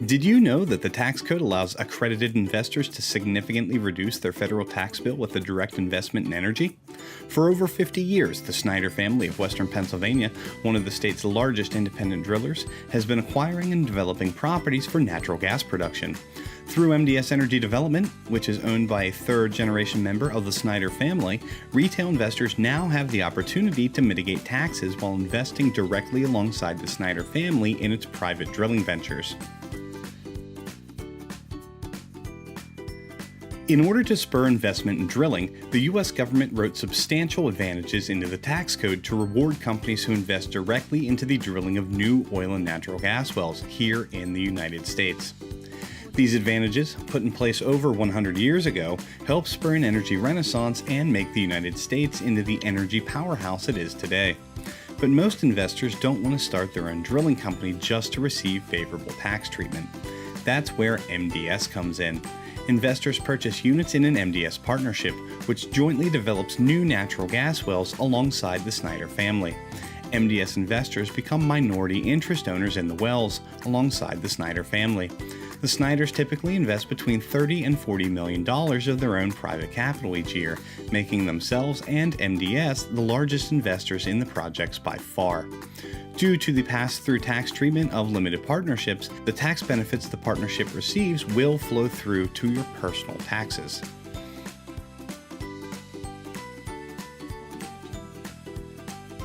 Did you know that the tax code allows accredited investors to significantly reduce their federal tax bill with a direct investment in energy? For over 50 years, the Snyder family of Western Pennsylvania, one of the state's largest independent drillers, has been acquiring and developing properties for natural gas production. Through MDS Energy Development, which is owned by a third-generation member of the Snyder family, retail investors now have the opportunity to mitigate taxes while investing directly alongside the Snyder family in its private drilling ventures. In order to spur investment in drilling, the U.S. government wrote substantial advantages into the tax code to reward companies who invest directly into the drilling of new oil and natural gas wells here in the United States. These advantages, put in place over 100 years ago, help spur an energy renaissance and make the United States into the energy powerhouse it is today. But most investors don't want to start their own drilling company just to receive favorable tax treatment. That's where MDS comes in. Investors purchase units in an MDS partnership, which jointly develops new natural gas wells alongside the Snyder family. MDS investors become minority interest owners in the wells alongside the Snyder family. The Snyders typically invest between $30 and $40 million of their own private capital each year, making themselves and MDS the largest investors in the projects by far. Due to the pass-through tax treatment of limited partnerships, the tax benefits the partnership receives will flow through to your personal taxes.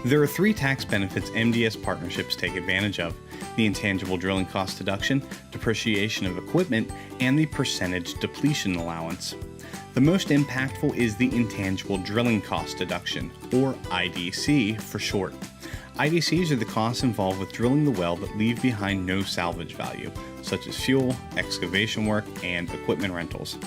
There are three tax benefits MDS partnerships take advantage of: the intangible drilling cost deduction, depreciation of equipment, and the percentage depletion allowance. The most impactful is the intangible drilling cost deduction, or IDC for short. IDCs are the costs involved with drilling the well that leave behind no salvage value, such as fuel, excavation work, and equipment rentals.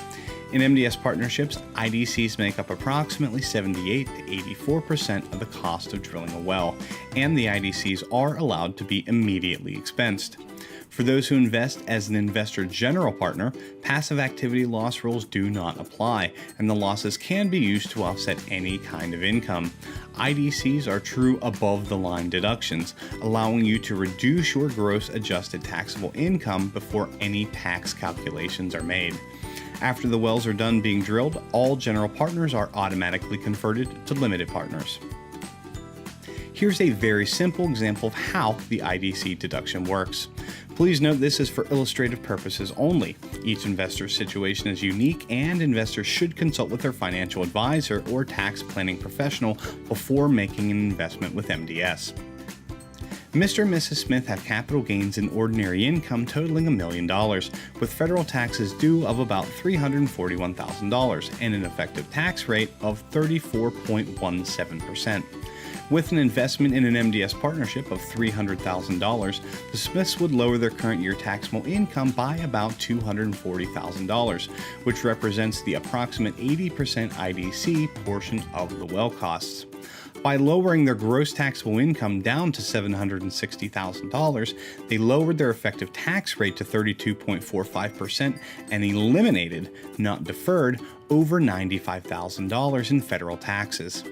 In MDS partnerships, IDCs make up approximately 78 to 84% of the cost of drilling a well, and the IDCs are allowed to be immediately expensed. For those who invest as an investor general partner, passive activity loss rules do not apply, and the losses can be used to offset any kind of income. IDCs are true above-the-line deductions, allowing you to reduce your gross adjusted taxable income before any tax calculations are made. After the wells are done being drilled, all general partners are automatically converted to limited partners. Here's a very simple example of how the IDC deduction works. Please note this is for illustrative purposes only. Each investor's situation is unique, and investors should consult with their financial advisor or tax planning professional before making an investment with MDS. Mr. and Mrs. Smith have capital gains in ordinary income totaling $1 million, with federal taxes due of about $341,000 and an effective tax rate of 34.17%. With an investment in an MDS partnership of $300,000, the Smiths would lower their current year taxable income by about $240,000, which represents the approximate 80% IDC portion of the well costs. By lowering their gross taxable income down to $760,000, they lowered their effective tax rate to 32.45% and eliminated, not deferred, over $95,000 in federal taxes.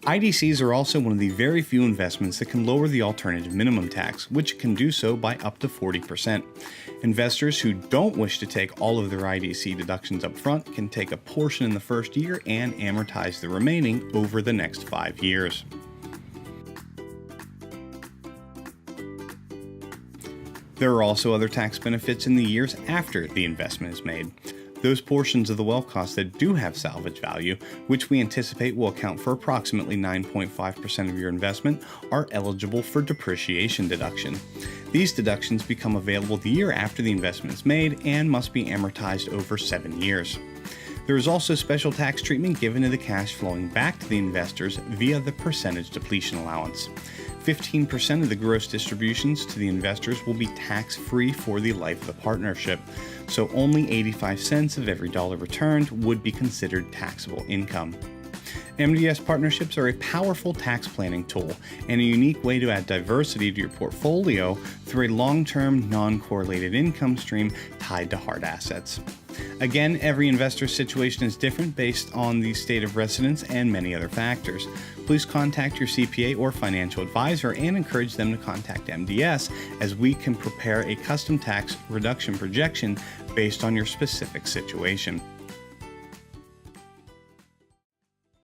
IDCs are also one of the very few investments that can lower the alternative minimum tax, which can do so by up to 40%. Investors who don't wish to take all of their IDC deductions up front can take a portion in the first year and amortize the remaining over the next 5 years. There are also other tax benefits in the years after the investment is made. Those portions of the well cost that do have salvage value, which we anticipate will account for approximately 9.5% of your investment, are eligible for depreciation deduction. These deductions become available the year after the investment is made and must be amortized over 7 years. There is also special tax treatment given to the cash flowing back to the investors via the percentage depletion allowance. 15% of the gross distributions to the investors will be tax-free for the life of the partnership, so only 85 cents of every dollar returned would be considered taxable income. MDS partnerships are a powerful tax planning tool and a unique way to add diversity to your portfolio through a long-term, non-correlated income stream tied to hard assets. Again, every investor's situation is different based on the state of residence and many other factors. Please please contact your CPA or financial advisor and encourage them to contact MDS, as we can prepare a custom tax reduction projection based on your specific situation.